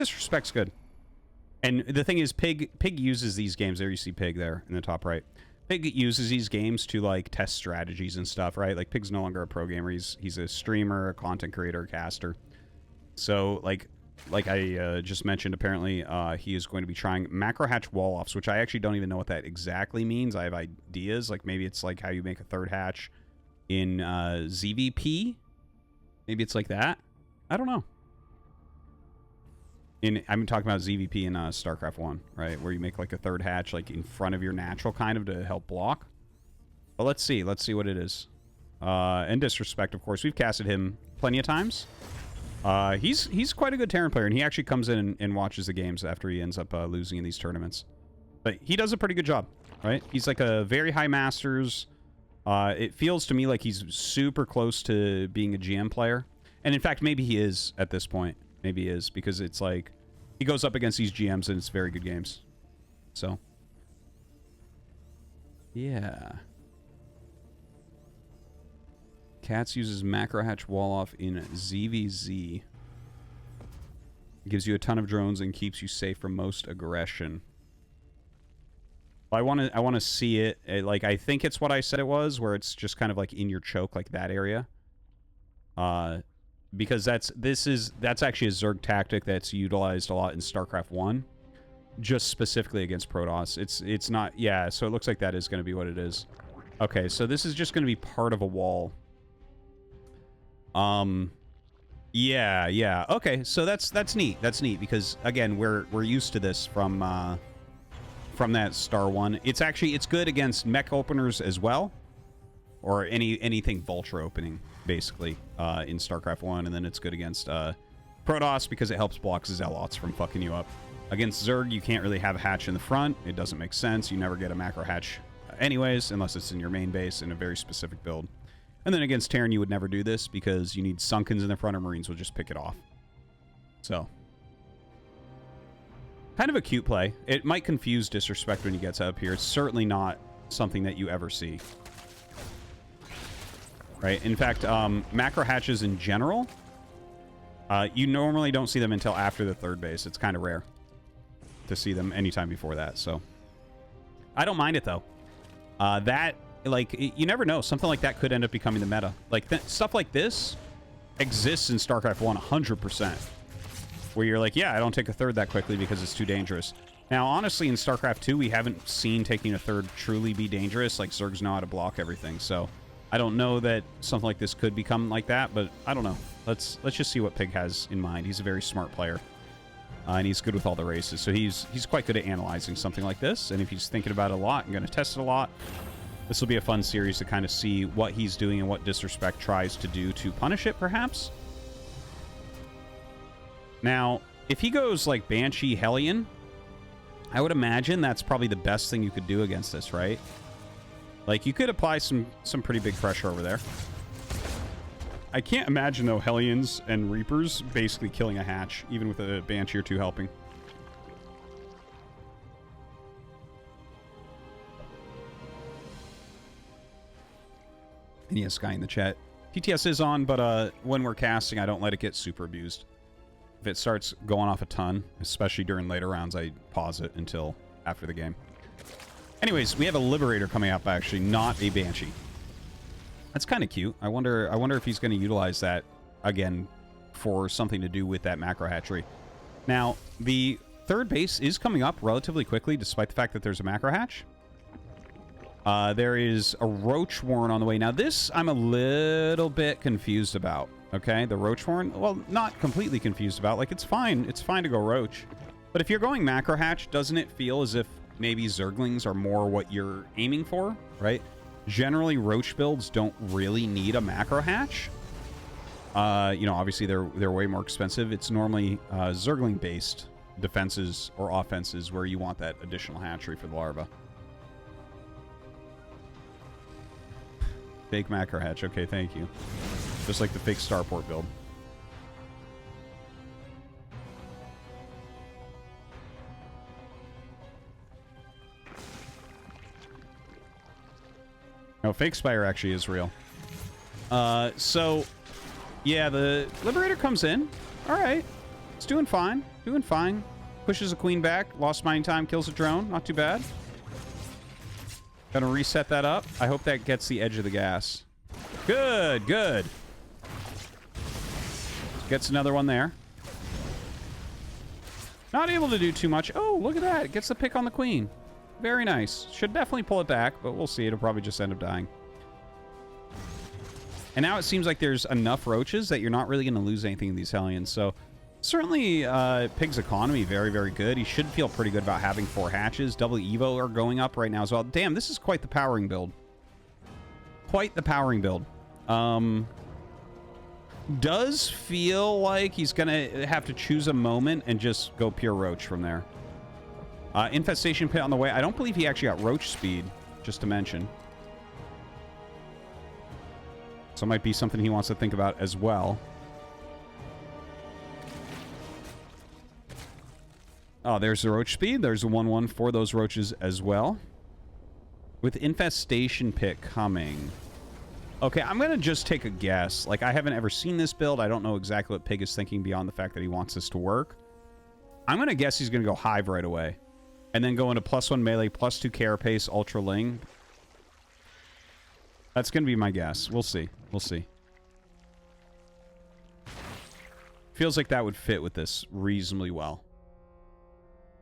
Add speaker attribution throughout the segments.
Speaker 1: Disrespect's good. And the thing is, Pig uses these games. There you see Pig there in the top right. Pig uses these games to, like, test strategies and stuff, right? Like, Pig's no longer a pro gamer. He's a streamer, a content creator, a caster. So, like I just mentioned, apparently, he is going to be trying macro hatch wall offs, which I actually don't even know what that exactly means. I have ideas. Like, maybe it's like how you make a third hatch in ZVP. Maybe it's like that. I don't know. I'm talking about ZVP in StarCraft 1, right? Where you make like a third hatch like in front of your natural kind of to help block. But let's see. Let's see what it is. And Disrespect, of course. We've casted him plenty of times. He's quite a good Terran player, and he actually comes in and watches the games after he ends up losing in these tournaments. But he does a pretty good job, right? He's like a very high Masters. It feels to me like he's super close to being a GM player. And in fact, maybe he is at this point. Maybe he is, because it's like he goes up against these GMs and it's very good games. So, yeah. Cats uses macro hatch wall off in ZVZ. Gives you a ton of drones and keeps you safe from most aggression. I want to see it. Like, I think it's what I said it was, where it's just kind of like in your choke, like that area. Because that's actually a Zerg tactic that's utilized a lot in StarCraft 1, just specifically against Protoss. It's not, yeah, so it looks like that is going to be what it is. Okay, so this is just going to be part of a wall. Yeah. Okay, so that's neat. That's neat because again, we're used to this from that Star 1. It's good against mech openers as well. Or anything Vulture opening, basically, in StarCraft 1. And then it's good against Protoss because it helps block Zealots from fucking you up. Against Zerg, you can't really have a hatch in the front. It doesn't make sense. You never get a macro hatch anyways, unless it's in your main base in a very specific build. And then against Terran, you would never do this because you need Sunkens in the front, or Marines will just pick it off. So, kind of a cute play. It might confuse Disrespect when he gets up here. It's certainly not something that you ever see. Right. In fact, macro hatches in general, you normally don't see them until after the third base. It's kind of rare to see them anytime before that. So I don't mind it, though. Like, you never know. Something like that could end up becoming the meta. Like, stuff like this exists in StarCraft 1 100%. Where you're like, yeah, I don't take a third that quickly because it's too dangerous. Now, honestly, in StarCraft 2, we haven't seen taking a third truly be dangerous. Like, Zergs know how to block everything, so I don't know that something like this could become like that, but I don't know. Let's just see what Pig has in mind. He's a very smart player, and he's good with all the races. So he's quite good at analyzing something like this, and if he's thinking about it a lot and going to test it a lot, this will be a fun series to kind of see what he's doing and what Disrespect tries to do to punish it, perhaps. Now, if he goes like Banshee Hellion, I would imagine that's probably the best thing you could do against this, right? Like, you could apply some pretty big pressure over there. I can't imagine, though, Hellions and Reapers basically killing a hatch, even with a Banshee or two helping. And yes, Sky in the chat. PTS is on, but when we're casting, I don't let it get super abused. If it starts going off a ton, especially during later rounds, I pause it until after the game. Anyways, we have a Liberator coming up, actually, not a Banshee. That's kind of cute. I wonder if he's going to utilize that, again, for something to do with that macro hatchery. Now, the third base is coming up relatively quickly, despite the fact that there's a macro hatch. There is a Roach Warren on the way. Now, this I'm a little bit confused about, okay? The Roach Warren, well, not completely confused about. Like, it's fine. It's fine to go Roach. But if you're going macro hatch, doesn't it feel as if maybe Zerglings are more what you're aiming for, right? Generally, Roach builds don't really need a macro hatch. You know, obviously they're way more expensive. It's normally Zergling-based defenses or offenses where you want that additional hatchery for the larva. Fake macro hatch. Okay, thank you. Just like the fake starport build. No, fake Spire actually is real. So, yeah, the Liberator comes in. All right. It's doing fine. Doing fine. Pushes a queen back. Lost mining time. Kills a drone. Not too bad. Gonna reset that up. I hope that gets the edge of the gas. Good, good. Gets another one there. Not able to do too much. Oh, look at that. Gets the pick on the queen. Very nice. Should definitely pull it back, but we'll see. It'll probably just end up dying. And now it seems like there's enough roaches that you're not really going to lose anything in these Hellions. So certainly Pig's economy, very, very good. He should feel pretty good about having 4 hatches. Double Evo are going up right now as well. Damn, this is quite the powering build. Quite the powering build. Does feel like he's going to have to choose a moment and just go pure roach from there. Infestation pit on the way. I don't believe he actually got roach speed, just to mention. So it might be something he wants to think about as well. Oh, there's the roach speed. There's a 1-1 for those roaches as well. With infestation pit coming. Okay, I'm going to just take a guess. Like, I haven't ever seen this build. I don't know exactly what Pig is thinking beyond the fact that he wants this to work. I'm going to guess he's going to go Hive right away. And then go into +1 melee, +2 carapace, ultra ling. That's going to be my guess. We'll see. We'll see. Feels like that would fit with this reasonably well.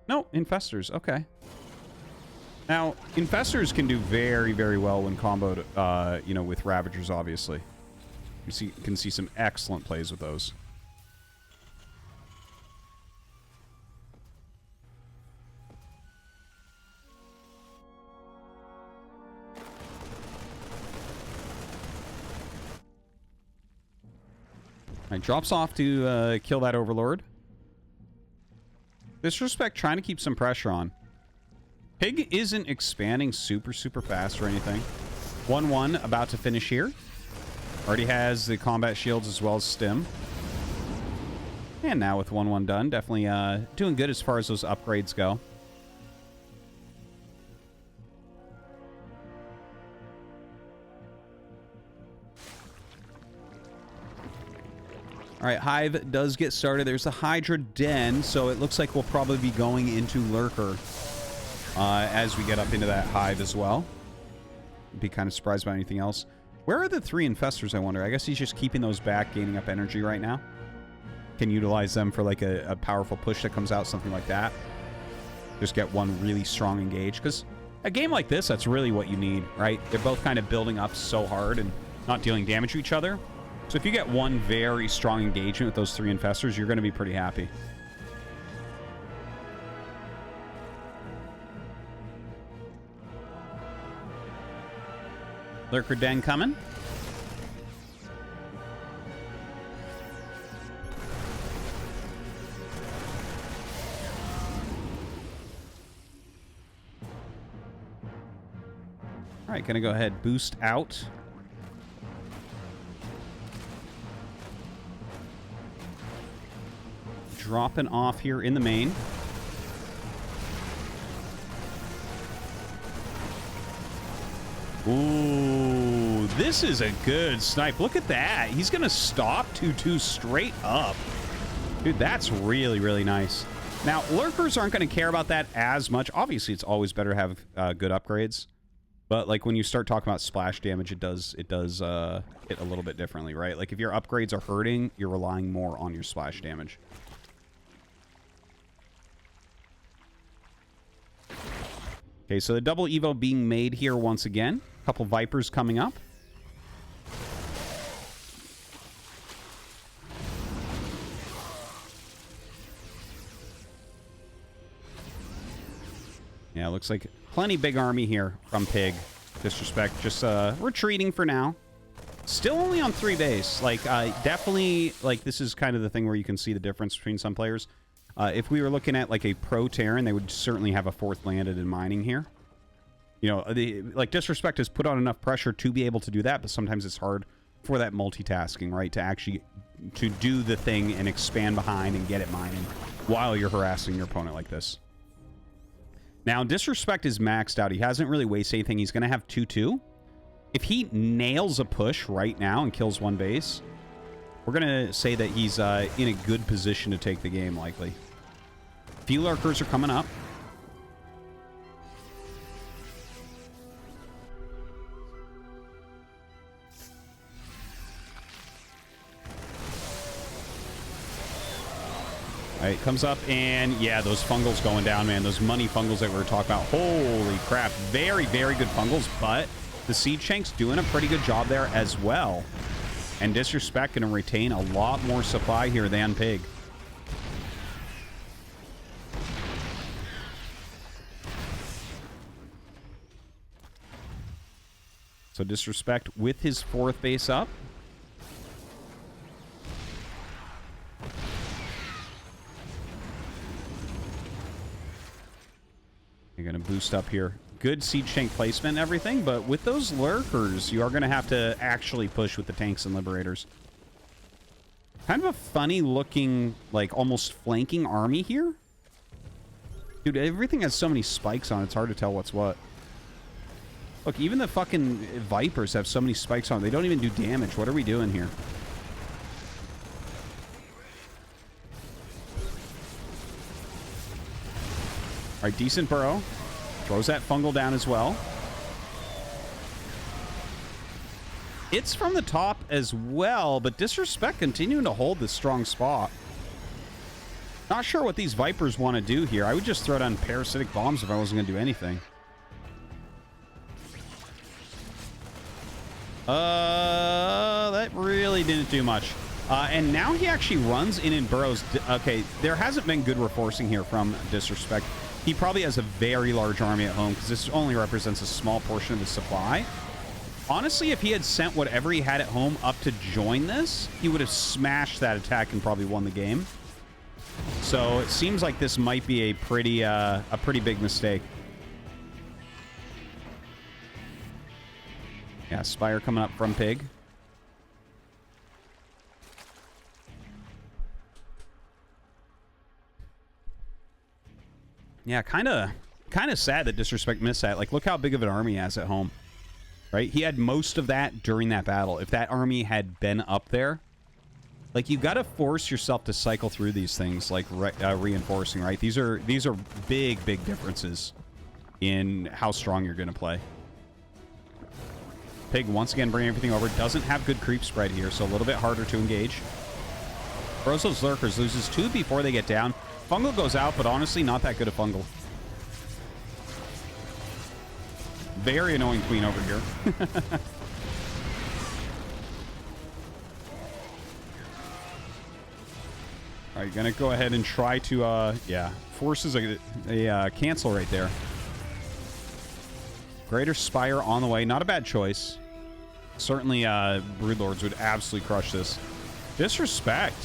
Speaker 1: No, infestors. Okay. Now, infestors can do very, very well when comboed, you know, with Ravagers, obviously. You can see some excellent plays with those. All right, drops off to kill that Overlord. Disrespect trying to keep some pressure on. Pig isn't expanding super, super fast or anything. 1-1 about to finish here. Already has the combat shields as well as stim. And now with 1-1 done, definitely doing good as far as those upgrades go. All right, Hive does get started. There's a Hydra Den, so it looks like we'll probably be going into Lurker as we get up into that Hive as well. Be kind of surprised by anything else. Where are the 3 infestors, I wonder? I guess he's just keeping those back, gaining up energy right now. Can utilize them for like a powerful push that comes out, something like that. Just get one really strong engage. Because a game like this, that's really what you need, right? They're both kind of building up so hard and not dealing damage to each other. So if you get one very strong engagement with those 3 infestors, you're going to be pretty happy. Lurker Den coming. All right, gonna go ahead, boost out. Dropping off here in the main. Ooh, this is a good snipe. Look at that. He's going to stop 2-2 straight up. Dude, that's really, really nice. Now, lurkers aren't going to care about that as much. Obviously, it's always better to have good upgrades. But, like, when you start talking about splash damage, it does hit a little bit differently, right? Like, if your upgrades are hurting, you're relying more on your splash damage. Okay, so the double Evo being made here once again. A couple Vipers coming up. Yeah, looks like plenty big army here from Pig. Disrespect, just retreating for now. Still only on 3 base. Like, definitely, like, this is kind of the thing where you can see the difference between some players. If we were looking at, like, a pro Terran, they would certainly have a 4th landed in mining here. You know, like, Disrespect has put on enough pressure to be able to do that, but sometimes it's hard for that multitasking, right? To actually, to do the thing and expand behind and get it mining while you're harassing your opponent like this. Now, Disrespect is maxed out. He hasn't really wasted anything. He's going to have 2-2. If he nails a push right now and kills 1 base, we're going to say that he's in a good position to take the game, likely. Few lurkers are coming up. All right, comes up, and yeah, those fungals going down, man. Those money fungals that we were talking about. Holy crap. Very, very good fungals, but the Siege Tank's doing a pretty good job there as well. And Disrespect going to retain a lot more supply here than Pig. So Disrespect with his 4th base up. You're going to boost up here. Good Siege Tank placement and everything, but with those lurkers, you are going to have to actually push with the tanks and liberators. Kind of a funny looking, like, almost flanking army here. Dude, everything has so many spikes on it, it's hard to tell what's what. Look, even the fucking Vipers have so many spikes on them. They don't even do damage. What are we doing here? All right, decent burrow. Throws that fungal down as well. It's from the top as well, but Disrespect continuing to hold this strong spot. Not sure what these Vipers want to do here. I would just throw down parasitic bombs if I wasn't going to do anything. That really didn't do much. And now he actually runs in and burrows. Okay, there hasn't been good reinforcing here from Disrespect. He probably has a very large army at home because this only represents a small portion of the supply. Honestly, if he had sent whatever he had at home up to join this, he would have smashed that attack and probably won the game. So it seems like this might be a pretty big mistake. Yeah, Spire coming up from Pig. Yeah, kind of sad that Disrespect missed that. Like, look how big of an army he has at home. Right? He had most of that during that battle. If that army had been up there, like, you got to force yourself to cycle through these things, like reinforcing, right? These are big differences in how strong you're going to play. Pig once again bringing everything over. Doesn't have good creep spread here, so a little bit harder to engage. Throws those lurkers, loses 2 before they get down. Fungal goes out, but honestly, not that good a fungal. Very annoying queen over here. All right, gonna go ahead and try to, yeah, forces a cancel right there. Greater Spire on the way. Not a bad choice. Certainly, Broodlords would absolutely crush this. Disrespect.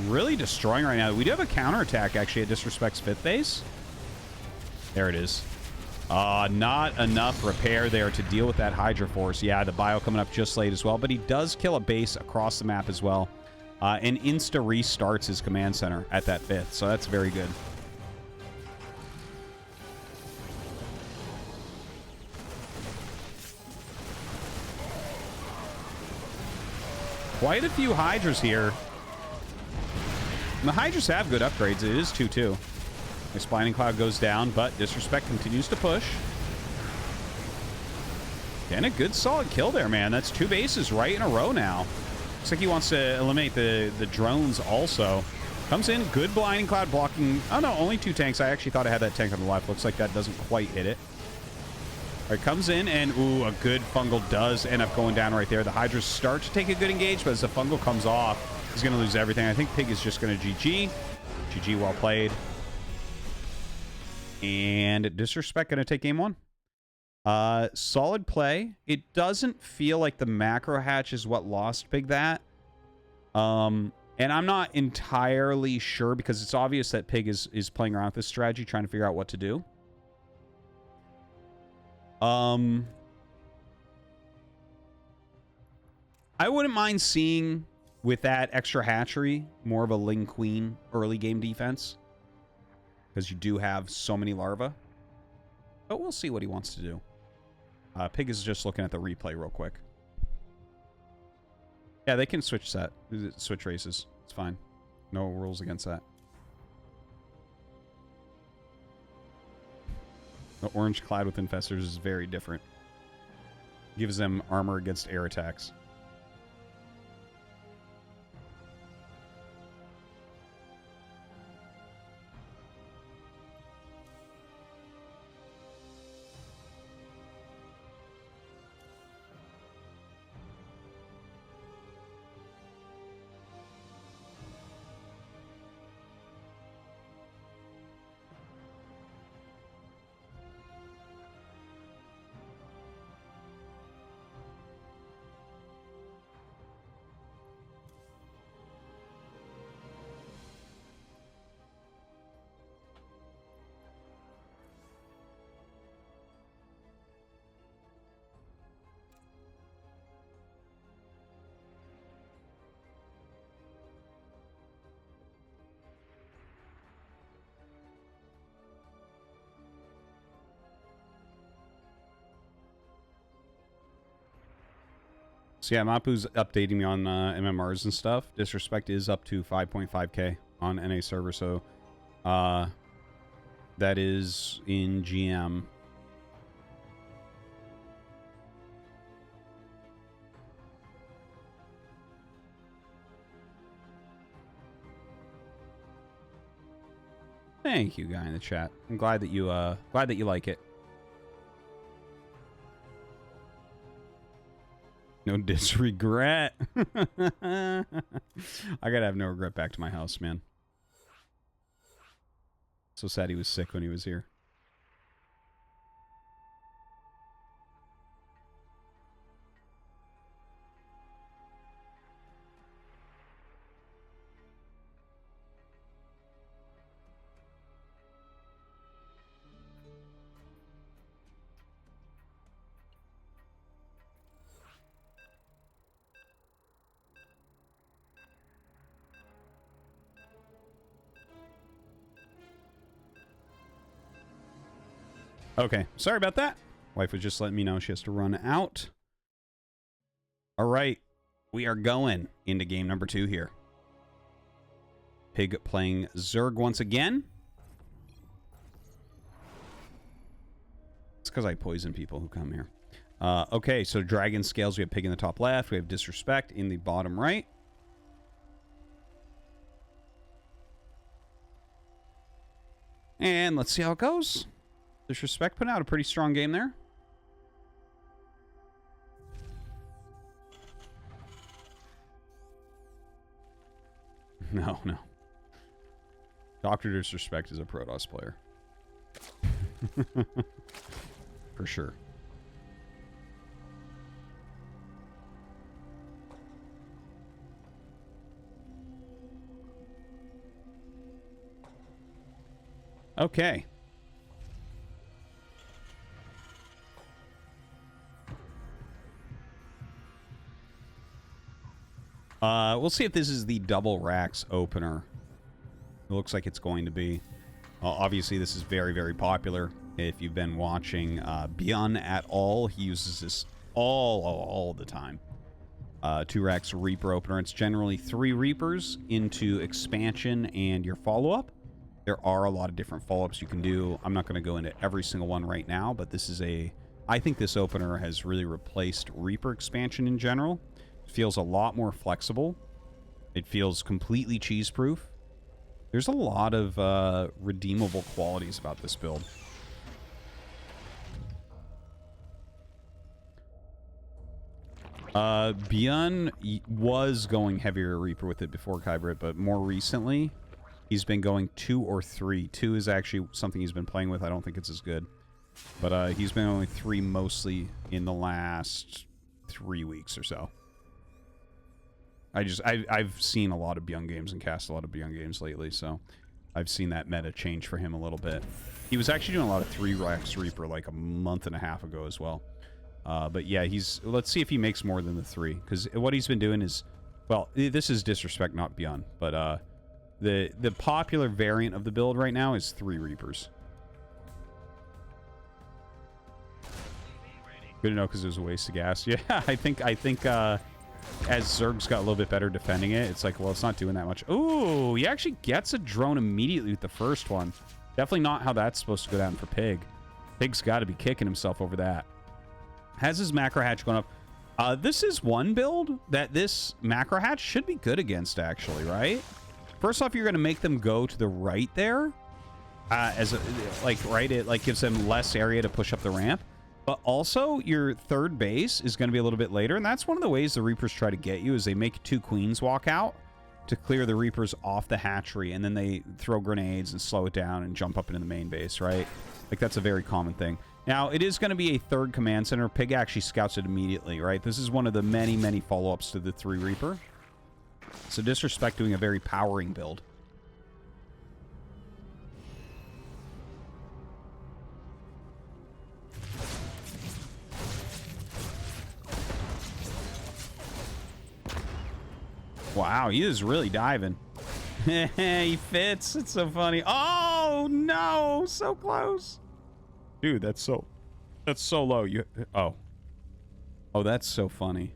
Speaker 1: Really destroying right now. We do have a counterattack, actually, at Disrespect's 5th base. There it is. Not enough repair there to deal with that Hydra Force. Yeah, the bio coming up just late as well, but he does kill a base across the map as well. And insta restarts his command center at that 5th, so that's very good. Quite a few Hydras here. And the Hydras have good upgrades. It is 2-2. The Spine Cloud goes down, but Disrespect continues to push. And a good solid kill there, man. That's 2 bases right in a row now. Looks like he wants to eliminate the drones also. Comes in, good Blinding Cloud blocking. Oh no, only 2 tanks. I actually thought I had that tank on the left. Looks like that doesn't quite hit it. All right, comes in, and ooh, a good Fungal does end up going down right there. The Hydras start to take a good engage, but as the Fungal comes off, he's going to lose everything. I think Pig is just going to GG. GG, well played. And Disrespect going to take game 1. Solid play. It doesn't feel like the macro hatch is what lost Pig that. And I'm not entirely sure because it's obvious that Pig is playing around with this strategy, trying to figure out what to do. I wouldn't mind seeing, with that extra hatchery, more of a Ling Queen early game defense. Because you do have so many larvae. But we'll see what he wants to do. Pig is just looking at the replay real quick. Yeah, they can switch races. It's fine. No rules against that. The orange clad with infestors is very different. Gives them armor against air attacks. So yeah, Mapu's updating me on MMRs and stuff. Disrespect is up to 5.5k on NA server, so that is in GM. Thank you, guy in the chat. I'm glad that you like it. No disregret. I gotta have no regret back to my house, man. So sad he was sick when he was here. Okay, sorry about that. Wife was just letting me know she has to run out. All right, we are going into game number 2 here. Pig playing Zerg once again. It's because I poison people who come here. Okay, so Dragon Scales, we have Pig in the top left. We have Disrespect in the bottom right. And let's see how it goes. Disrespect put out a pretty strong game there. No. Dr. Disrespect is a Protoss player. For sure. Okay. We'll see if this is the double racks opener. It looks like it's going to be. Obviously, this is very, very popular. If you've been watching Beyond at all, he uses this all the time. 2 racks Reaper opener. It's generally 3 Reapers into expansion and your follow-up. There are a lot of different follow-ups you can do. I'm not going to go into every single one right now, but this is I think this opener has really replaced Reaper expansion in general. It feels a lot more flexible. It feels completely cheese-proof. There's a lot of redeemable qualities about this build. Bjorn was going heavier Reaper with it before Hybrid, but more recently, he's been going 2 or 3. 2 is actually something he's been playing with. I don't think it's as good. But he's been only 3 mostly in the last 3 weeks or so. I've seen a lot of Bjorn games and cast a lot of Bjorn games lately, so I've seen that meta change for him a little bit. He was actually doing a lot of 3 racks Reaper like a month and a half ago as well. But yeah, let's see if he makes more than the 3, because what he's been doing is, well, this is Disrespect, not Beyond, but the popular variant of the build right now is 3 Reapers. Good to know, because it was a waste of gas. Yeah, I think as Zerg's got a little bit better defending it, it's like, well, it's not doing that much. Ooh, he actually gets a drone immediately with the first one. Definitely not how that's supposed to go down for Pig. Pig's got to be kicking himself over that. Has his macro hatch gone up? This is one build that this macro hatch should be good against, actually, right? First off, you're going to make them go to the right there. Right, it like gives them less area to push up the ramp. But also, your third base is going to be a little bit later. And that's one of the ways the Reapers try to get you is they make two queens walk out to clear the Reapers off the hatchery. And then they throw grenades and slow it down and jump up into the main base, right? Like, that's a very common thing. Now, it is going to be a third command center. Pig actually scouts it immediately, right? This is one of the many, many follow-ups to the 3 Reaper. So Disrespect doing a very powering build. Wow, he is really diving. He fits. It's so funny. Oh, no. So close. Dude, that's so low. Oh, that's so funny.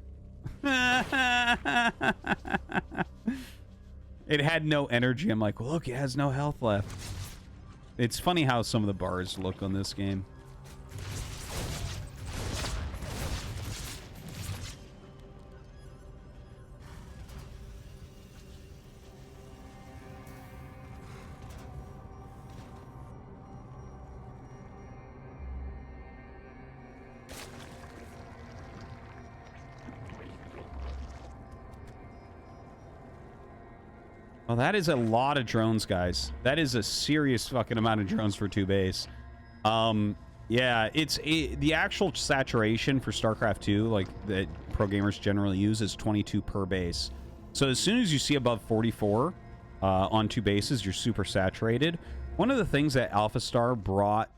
Speaker 1: It had no energy. I'm like, well, look, it has no health left. It's funny how some of the bars look on this game. Well, that is a lot of drones, guys. That is a serious fucking amount of drones for 2 base. Yeah, the actual saturation for StarCraft 2, like that pro gamers generally use, is 22 per base. So as soon as you see above 44 on 2 bases, you're super saturated. One of the things that Alpha Star brought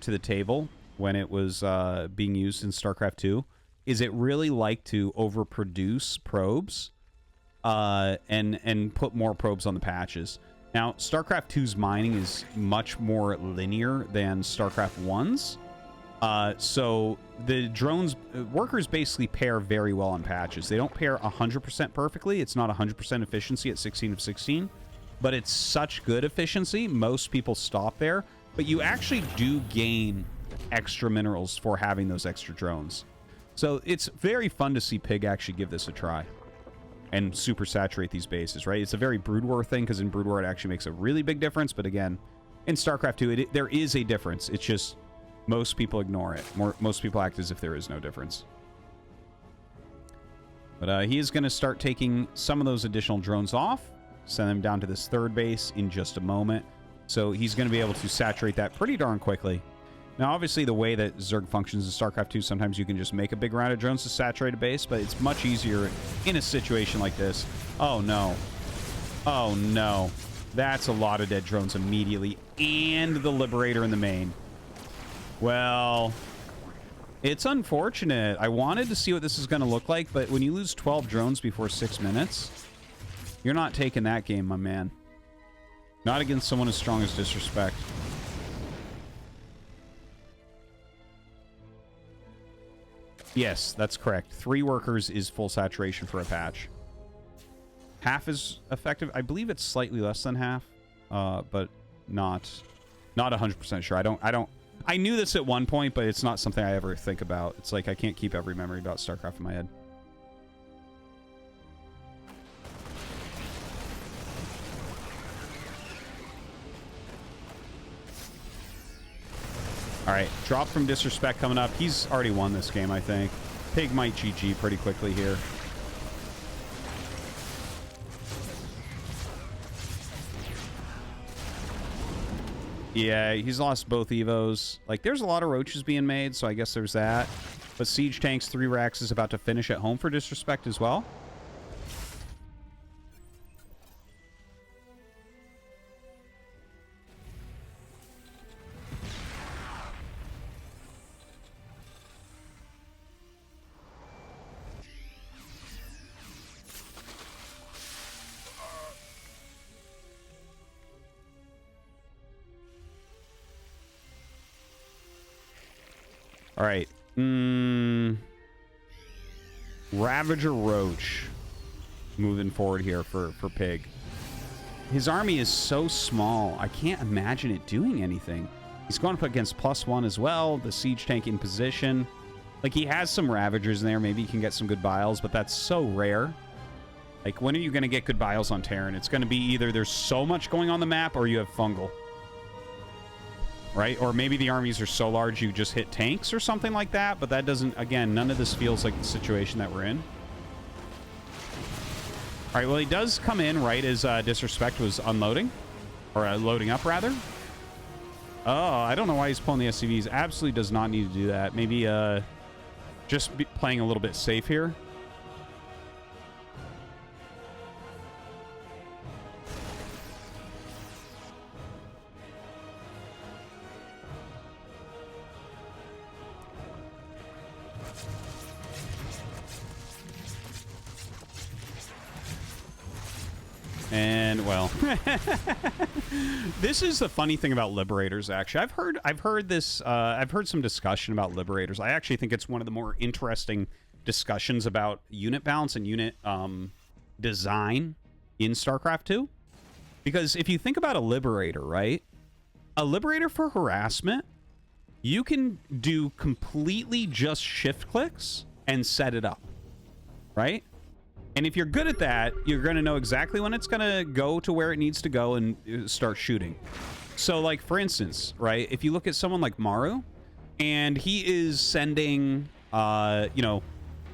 Speaker 1: to the table when it was being used in StarCraft 2 is it really liked to overproduce probes. And put more probes on the patches. Now, StarCraft 2's mining is much more linear than StarCraft 1's. So the drones, workers basically pair very well on patches. They don't pair 100% perfectly. It's not 100% efficiency at 16 of 16, but it's such good efficiency. Most people stop there, but you actually do gain extra minerals for having those extra drones. So it's very fun to see Pig actually give this a try and super saturate these bases, right? It's a very Brood War thing, because in Brood War it actually makes a really big difference. But again, in StarCraft 2, there is a difference. It's just most people ignore it. Most people act as if there is no difference. But he is going to start taking some of those additional drones off, send them down to this third base in just a moment. So he's going to be able to saturate that pretty darn quickly. Now, obviously, the way that Zerg functions in StarCraft 2, sometimes you can just make a big round of drones to saturate a base, but it's much easier in a situation like this. Oh, no. Oh, no. That's a lot of dead drones immediately, and the Liberator in the main. Well, it's unfortunate. I wanted to see what this is going to look like, but when you lose 12 drones before 6 minutes, you're not taking that game, my man. Not against someone as strong as Disrespect. Yes, that's correct. 3 workers is full saturation for a patch. Half is effective. I believe it's slightly less than half, but not 100% sure. I knew this at one point, but it's not something I ever think about. It's like I can't keep every memory about StarCraft in my head. All right, drop from Disrespect coming up. He's already won this game, I think. Pig might GG pretty quickly here. Yeah, he's lost both Evos. Like, there's a lot of roaches being made, so I guess there's that. But Siege Tanks 3 Racks is about to finish at home for Disrespect as well. All right. Ravager Roach moving forward here for Pig. His army is so small. I can't imagine it doing anything. He's going up against +1 as well. The siege tank in position. Like, he has some Ravagers in there. Maybe he can get some good biles, but that's so rare. Like, when are you going to get good biles on Terran? It's going to be either there's so much going on the map or you have Fungal. Right? Or maybe the armies are so large you just hit tanks or something like that, but that doesn't... Again, none of this feels like the situation that we're in. All right, well, he does come in right as Disrespect was unloading. Or loading up, rather. Oh, I don't know why he's pulling the SCVs. Absolutely does not need to do that. Maybe just playing a little bit safe here. And well, this is the funny thing about Liberators. Actually, I've heard some discussion about Liberators. I actually think it's one of the more interesting discussions about unit balance and unit design in StarCraft 2. Because if you think about a Liberator, right? A Liberator for harassment, you can do completely just shift clicks and set it up, right? And if you're good at that, you're going to know exactly when it's going to go to where it needs to go and start shooting. So, like, for instance, right, if you look at someone like Maru, and he is sending, you know,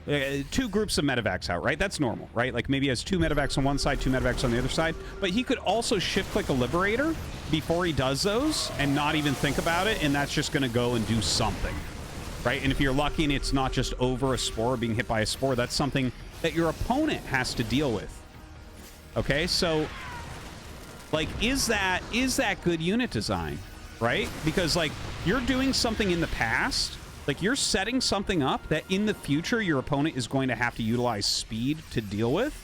Speaker 1: 2 groups of medevacs out, right? That's normal, right? Like, maybe he has 2 medevacs on one side, 2 medevacs on the other side. But he could also shift-click a Liberator before he does those and not even think about it, and that's just going to go and do something, right? And if you're lucky and it's not just over a spore or being hit by a spore, that's something that your opponent has to deal with. Okay, so like, is that good unit design, right? Because like, you're doing something in the past, like you're setting something up that in the future your opponent is going to have to utilize speed to deal with,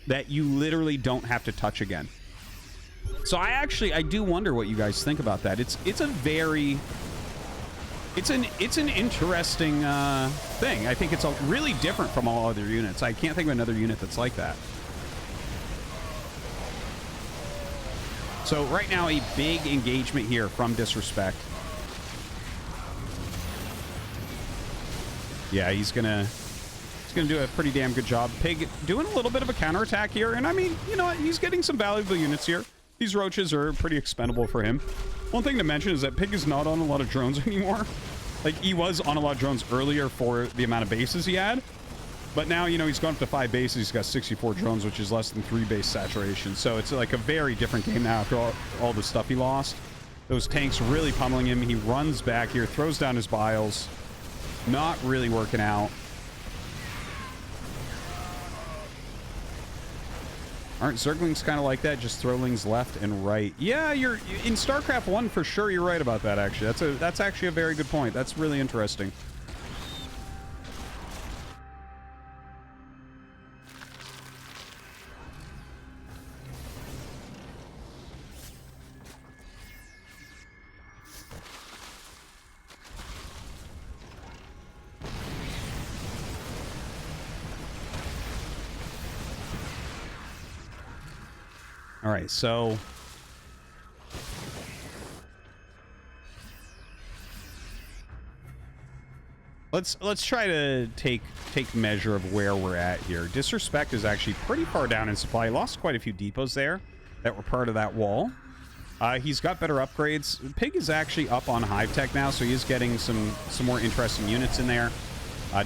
Speaker 1: that you literally don't have to touch again. So I do wonder what you guys think about that. It's an interesting thing. I think it's really different from all other units. I can't think of another unit that's like that. So right now, a big engagement here from Disrespect. Yeah, he's gonna do a pretty damn good job. Pig doing a little bit of a counterattack here, and I mean, you know what? He's getting some valuable units here. These roaches are pretty expendable for him. One thing to mention is that Pig is not on a lot of drones anymore. Like, he was on a lot of drones earlier for the amount of bases he had. But now, you know, he's gone up to 5 bases. He's got 64 drones, which is less than 3 base saturation. So it's like a very different game now after all the stuff he lost. Those tanks really pummeling him. He runs back here, throws down his biles. Not really working out. Aren't Zerglings kind of like that? Just throwlings left and right. Yeah, you're in StarCraft 1 for sure. You're right about that, actually. That's actually a very good point. That's really interesting. All right, so let's try to take measure of where we're at here. Disrespect is actually pretty far down in supply. He lost quite a few depots there that were part of that wall. He's got better upgrades. Pig is actually up on Hive Tech now, so he is getting some more interesting units in there.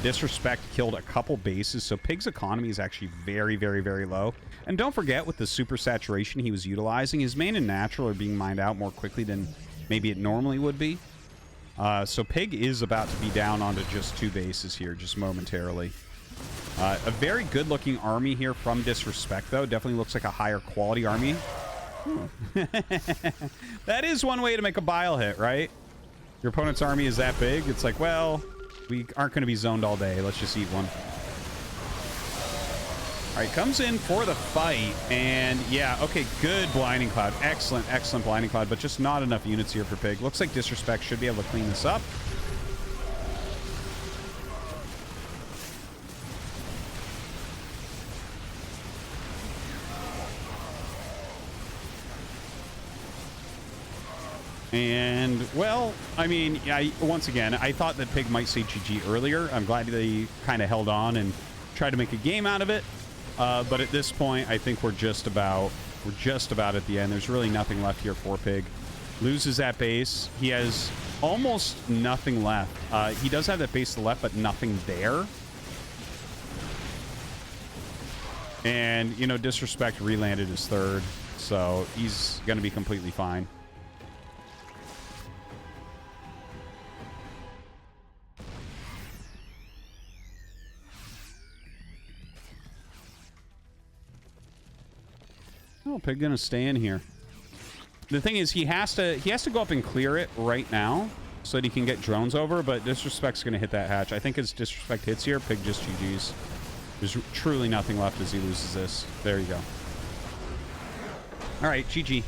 Speaker 1: Disrespect killed a couple bases, so Pig's economy is actually very, very, very low. And don't forget, with the super saturation he was utilizing, his main and natural are being mined out more quickly than maybe it normally would be. So Pig is about to be down onto just 2 bases here, just momentarily. A very good-looking army here from Disrespect, though. Definitely looks like a higher quality army. That is one way to make a bile hit, right? Your opponent's army is that big. It's like, well, we aren't going to be zoned all day. Let's just eat one. All right, comes in for the fight, and yeah, okay, good Blinding Cloud. Excellent, excellent Blinding Cloud, but just not enough units here for Pig. Looks like Disrespect should be able to clean this up. And, well, I mean, once again, I thought that Pig might say GG earlier. I'm glad they kind of held on and tried to make a game out of it. But at this point, I think we're just about at the end. There's really nothing left here for Pig. Loses that base. He has almost nothing left. He does have that base to the left, but nothing there. And, you know, Disrespect relanded his third, so he's going to be completely fine. Oh, Pig gonna stay in here. The thing is, he has to go up and clear it right now so that he can get drones over, but Disrespect's gonna hit that hatch. I think as Disrespect hits here, Pig just GG's. There's truly nothing left as he loses this. There you go. All right, GG.